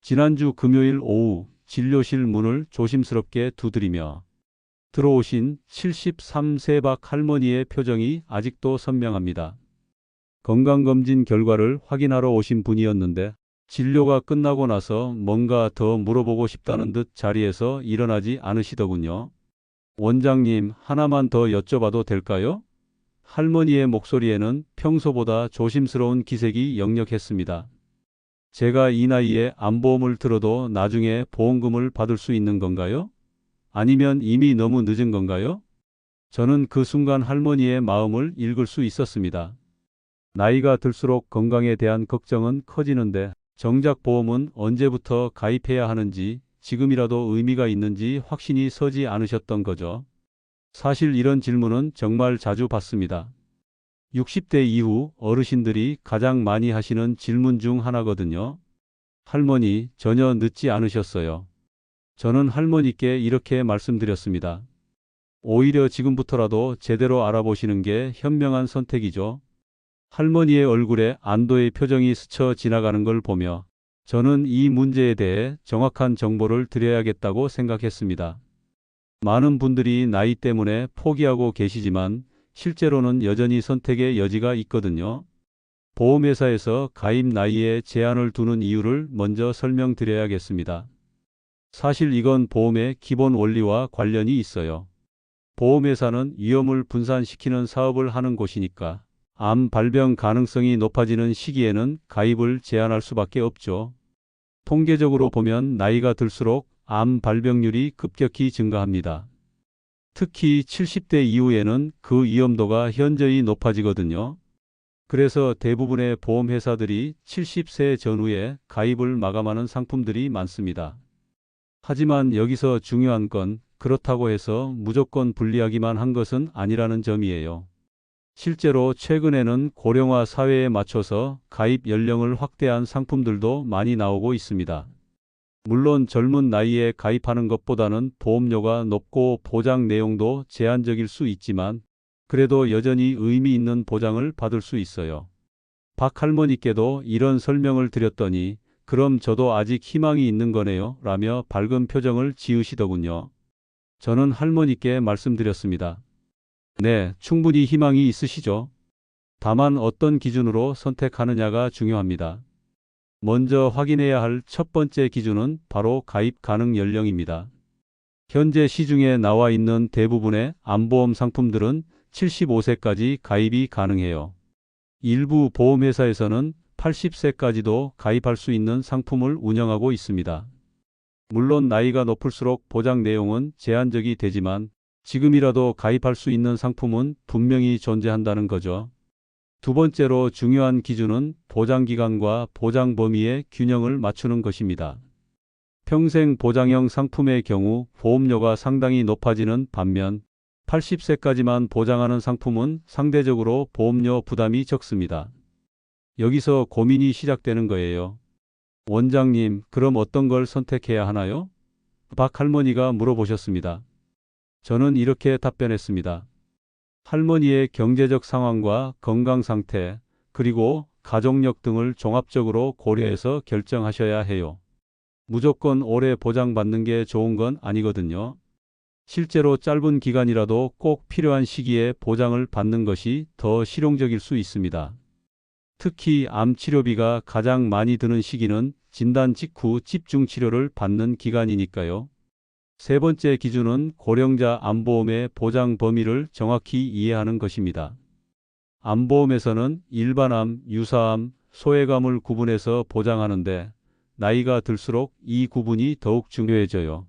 지난주 금요일 오후 진료실 문을 조심스럽게 두드리며 들어오신 73세 박 할머니의 표정이 아직도 선명합니다. 건강검진 결과를 확인하러 오신 분이었는데 진료가 끝나고 나서 뭔가 더 물어보고 싶다는 듯 자리에서 일어나지 않으시더군요. 원장님, 하나만 더 여쭤봐도 될까요? 할머니의 목소리에는 평소보다 조심스러운 기색이 역력했습니다. 제가 이 나이에 암보험을 들어도 나중에 보험금을 받을 수 있는 건가요? 아니면 이미 너무 늦은 건가요? 저는 그 순간 할머니의 마음을 읽을 수 있었습니다. 나이가 들수록 건강에 대한 걱정은 커지는데 정작 보험은 언제부터 가입해야 하는지, 지금이라도 의미가 있는지 확신이 서지 않으셨던 거죠. 사실 이런 질문은 정말 자주 받습니다. 60대 이후 어르신들이 가장 많이 하시는 질문 중 하나거든요. 할머니, 전혀 늦지 않으셨어요. 저는 할머니께 이렇게 말씀드렸습니다. 오히려 지금부터라도 제대로 알아보시는 게 현명한 선택이죠. 할머니의 얼굴에 안도의 표정이 스쳐 지나가는 걸 보며 저는 이 문제에 대해 정확한 정보를 드려야겠다고 생각했습니다. 많은 분들이 나이 때문에 포기하고 계시지만 실제로는 여전히 선택의 여지가 있거든요. 보험회사에서 가입 나이에 제한을 두는 이유를 먼저 설명드려야겠습니다. 사실 이건 보험의 기본 원리와 관련이 있어요. 보험회사는 위험을 분산시키는 사업을 하는 곳이니까 암 발병 가능성이 높아지는 시기에는 가입을 제한할 수밖에 없죠. 통계적으로 보면 나이가 들수록 암 발병률이 급격히 증가합니다. 특히 70대 이후에는 그 위험도가 현저히 높아지거든요. 그래서 대부분의 보험회사들이 70세 전후에 가입을 마감하는 상품들이 많습니다. 하지만 여기서 중요한 건 그렇다고 해서 무조건 불리하기만 한 것은 아니라는 점이에요. 실제로 최근에는 고령화 사회에 맞춰서 가입 연령을 확대한 상품들도 많이 나오고 있습니다. 물론 젊은 나이에 가입하는 것보다는 보험료가 높고 보장 내용도 제한적일 수 있지만 그래도 여전히 의미 있는 보장을 받을 수 있어요. 박 할머니께도 이런 설명을 드렸더니 그럼 저도 아직 희망이 있는 거네요 라며 밝은 표정을 지으시더군요. 저는 할머니께 말씀드렸습니다. 네, 충분히 희망이 있으시죠. 다만 어떤 기준으로 선택하느냐가 중요합니다. 먼저 확인해야 할 첫 번째 기준은 바로 가입 가능 연령입니다. 현재 시중에 나와 있는 대부분의 암보험 상품들은 75세까지 가입이 가능해요. 일부 보험회사에서는 80세까지도 가입할 수 있는 상품을 운영하고 있습니다. 물론 나이가 높을수록 보장 내용은 제한적이 되지만 지금이라도 가입할 수 있는 상품은 분명히 존재한다는 거죠. 두 번째로 중요한 기준은 보장기간과 보장 범위의 균형을 맞추는 것입니다. 평생 보장형 상품의 경우 보험료가 상당히 높아지는 반면 80세까지만 보장하는 상품은 상대적으로 보험료 부담이 적습니다. 여기서 고민이 시작되는 거예요. 원장님, 그럼 어떤 걸 선택해야 하나요? 박 할머니가 물어보셨습니다. 저는 이렇게 답변했습니다. 할머니의 경제적 상황과 건강 상태, 그리고 가족력 등을 종합적으로 고려해서 결정하셔야 해요. 무조건 오래 보장받는 게 좋은 건 아니거든요. 실제로 짧은 기간이라도 꼭 필요한 시기에 보장을 받는 것이 더 실용적일 수 있습니다. 특히 암 치료비가 가장 많이 드는 시기는 진단 직후 집중 치료를 받는 기간이니까요. 세 번째 기준은 고령자 암보험의 보장 범위를 정확히 이해하는 것입니다. 암보험에서는 일반암, 유사암, 소외감을 구분해서 보장하는데 나이가 들수록 이 구분이 더욱 중요해져요.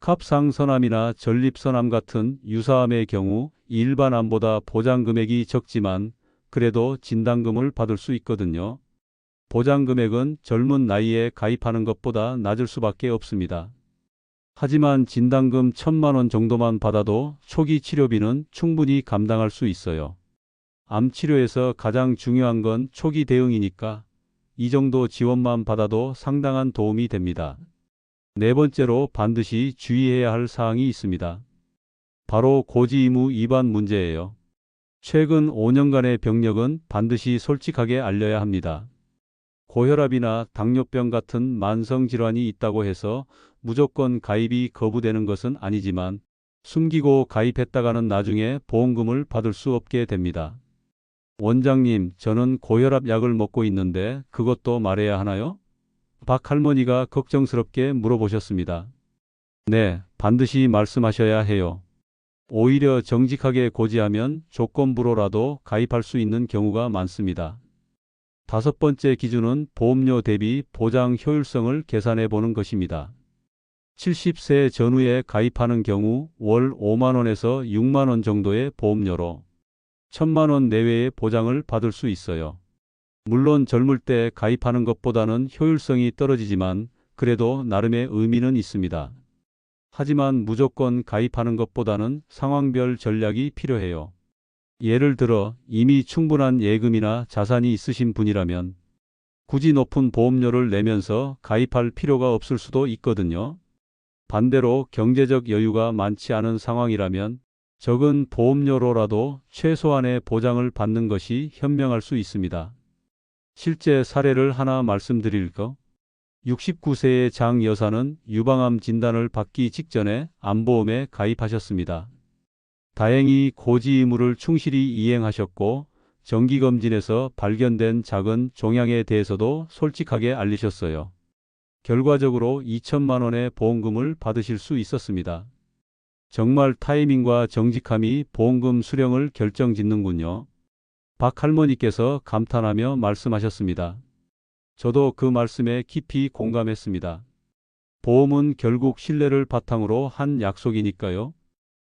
갑상선암이나 전립선암 같은 유사암의 경우 일반암보다 보장 금액이 적지만 그래도 진단금을 받을 수 있거든요. 보장 금액은 젊은 나이에 가입하는 것보다 낮을 수밖에 없습니다. 하지만 진단금 1,000만 원 정도만 받아도 초기 치료비는 충분히 감당할 수 있어요. 암 치료에서 가장 중요한 건 초기 대응이니까 이 정도 지원만 받아도 상당한 도움이 됩니다. 네 번째로 반드시 주의해야 할 사항이 있습니다. 바로 고지 의무 위반 문제예요. 최근 5년간의 병력은 반드시 솔직하게 알려야 합니다. 고혈압이나 당뇨병 같은 만성질환이 있다고 해서 무조건 가입이 거부되는 것은 아니지만 숨기고 가입했다가는 나중에 보험금을 받을 수 없게 됩니다. 원장님, 저는 고혈압 약을 먹고 있는데 그것도 말해야 하나요? 박 할머니가 걱정스럽게 물어보셨습니다. 네, 반드시 말씀하셔야 해요. 오히려 정직하게 고지하면 조건부로라도 가입할 수 있는 경우가 많습니다. 다섯 번째 기준은 보험료 대비 보장 효율성을 계산해 보는 것입니다. 70세 전후에 가입하는 경우 월 5만 원에서 6만 원 정도의 보험료로 1,000만 원 내외의 보장을 받을 수 있어요. 물론 젊을 때 가입하는 것보다는 효율성이 떨어지지만 그래도 나름의 의미는 있습니다. 하지만 무조건 가입하는 것보다는 상황별 전략이 필요해요. 예를 들어 이미 충분한 예금이나 자산이 있으신 분이라면 굳이 높은 보험료를 내면서 가입할 필요가 없을 수도 있거든요. 반대로 경제적 여유가 많지 않은 상황이라면 적은 보험료로라도 최소한의 보장을 받는 것이 현명할 수 있습니다. 실제 사례를 하나 말씀드릴까? 69세의 장 여사는 유방암 진단을 받기 직전에 암보험에 가입하셨습니다. 다행히 고지 의무를 충실히 이행하셨고 정기검진에서 발견된 작은 종양에 대해서도 솔직하게 알리셨어요. 결과적으로 2천만 원의 보험금을 받으실 수 있었습니다. 정말 타이밍과 정직함이 보험금 수령을 결정짓는군요. 박 할머니께서 감탄하며 말씀하셨습니다. 저도 그 말씀에 깊이 공감했습니다. 보험은 결국 신뢰를 바탕으로 한 약속이니까요.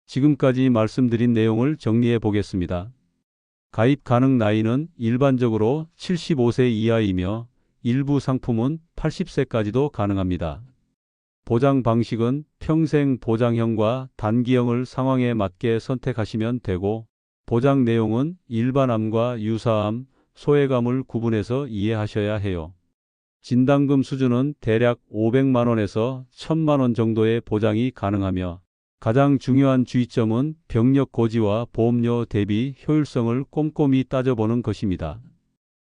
지금까지 말씀드린 내용을 정리해 보겠습니다. 가입 가능 나이는 일반적으로 75세 이하이며 일부 상품은 80세까지도 가능합니다. 보장 방식은 평생 보장형과 단기형을 상황에 맞게 선택하시면 되고 보장 내용은 일반암과 유사암, 소외감을 구분해서 이해하셔야 해요. 진단금 수준은 대략 500만 원에서 1,000만 원 정도의 보장이 가능하며 가장 중요한 주의점은 병력 고지와 보험료 대비 효율성을 꼼꼼히 따져보는 것입니다.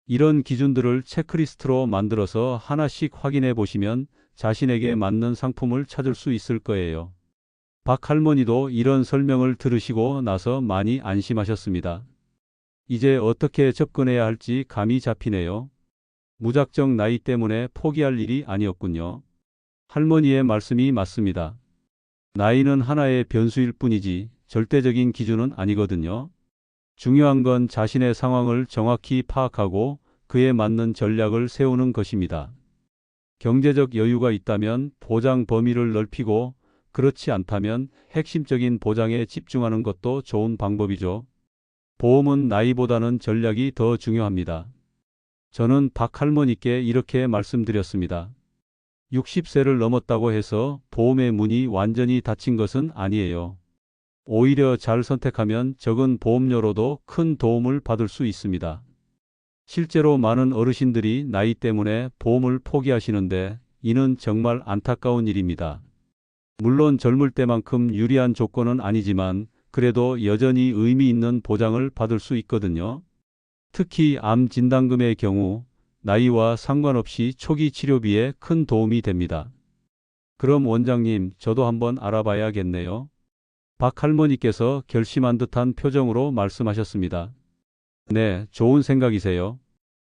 이런 기준들을 체크리스트로 만들어서 하나씩 확인해 보시면 자신에게 맞는 상품을 찾을 수 있을 거예요. 박 할머니도 이런 설명을 들으시고 나서 많이 안심하셨습니다. 이제 어떻게 접근해야 할지 감이 잡히네요. 무작정 나이 때문에 포기할 일이 아니었군요. 할머니의 말씀이 맞습니다. 나이는 하나의 변수일 뿐이지 절대적인 기준은 아니거든요. 중요한 건 자신의 상황을 정확히 파악하고 그에 맞는 전략을 세우는 것입니다. 경제적 여유가 있다면 보장 범위를 넓히고 그렇지 않다면 핵심적인 보장에 집중하는 것도 좋은 방법이죠. 보험은 나이보다는 전략이 더 중요합니다. 저는 박 할머니께 이렇게 말씀드렸습니다. 60세를 넘었다고 해서 보험의 문이 완전히 닫힌 것은 아니에요. 오히려 잘 선택하면 적은 보험료로도 큰 도움을 받을 수 있습니다. 실제로 많은 어르신들이 나이 때문에 보험을 포기하시는데 이는 정말 안타까운 일입니다. 물론 젊을 때만큼 유리한 조건은 아니지만 그래도 여전히 의미 있는 보장을 받을 수 있거든요. 특히 암 진단금의 경우 나이와 상관없이 초기 치료비에 큰 도움이 됩니다. 그럼 원장님, 저도 한번 알아봐야겠네요. 박 할머니께서 결심한 듯한 표정으로 말씀하셨습니다. 네, 좋은 생각이세요.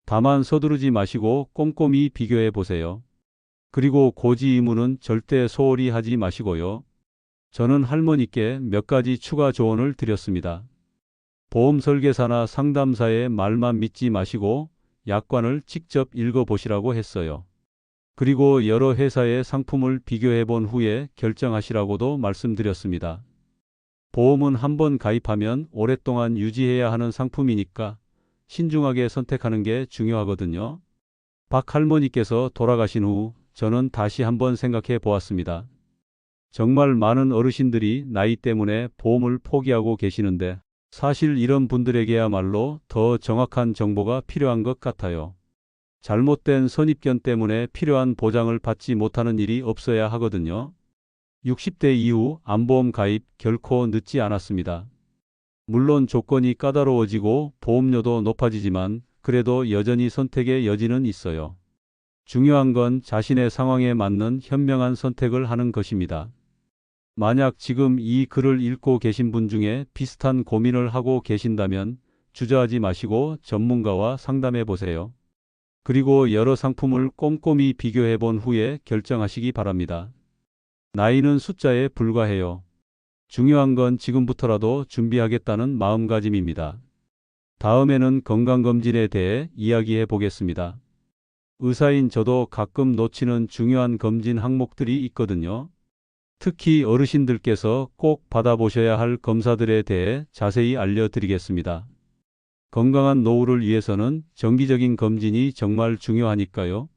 다만 서두르지 마시고 꼼꼼히 비교해 보세요. 그리고 고지 의무는 절대 소홀히 하지 마시고요. 저는 할머니께 몇 가지 추가 조언을 드렸습니다. 보험 설계사나 상담사의 말만 믿지 마시고 약관을 직접 읽어보시라고 했어요. 그리고 여러 회사의 상품을 비교해 본 후에 결정하시라고도 말씀드렸습니다. 보험은 한번 가입하면 오랫동안 유지해야 하는 상품이니까 신중하게 선택하는 게 중요하거든요. 박 할머니께서 돌아가신 후 저는 다시 한번 생각해 보았습니다. 정말 많은 어르신들이 나이 때문에 보험을 포기하고 계시는데 사실 이런 분들에게야말로 더 정확한 정보가 필요한 것 같아요. 잘못된 선입견 때문에 필요한 보장을 받지 못하는 일이 없어야 하거든요. 60대 이후 암보험 가입 결코 늦지 않았습니다. 물론 조건이 까다로워지고 보험료도 높아지지만 그래도 여전히 선택의 여지는 있어요. 중요한 건 자신의 상황에 맞는 현명한 선택을 하는 것입니다. 만약 지금 이 글을 읽고 계신 분 중에 비슷한 고민을 하고 계신다면 주저하지 마시고 전문가와 상담해 보세요. 그리고 여러 상품을 꼼꼼히 비교해 본 후에 결정하시기 바랍니다. 나이는 숫자에 불과해요. 중요한 건 지금부터라도 준비하겠다는 마음가짐입니다. 다음에는 건강검진에 대해 이야기해 보겠습니다. 의사인 저도 가끔 놓치는 중요한 검진 항목들이 있거든요. 특히 어르신들께서 꼭 받아보셔야 할 검사들에 대해 자세히 알려드리겠습니다. 건강한 노후를 위해서는 정기적인 검진이 정말 중요하니까요.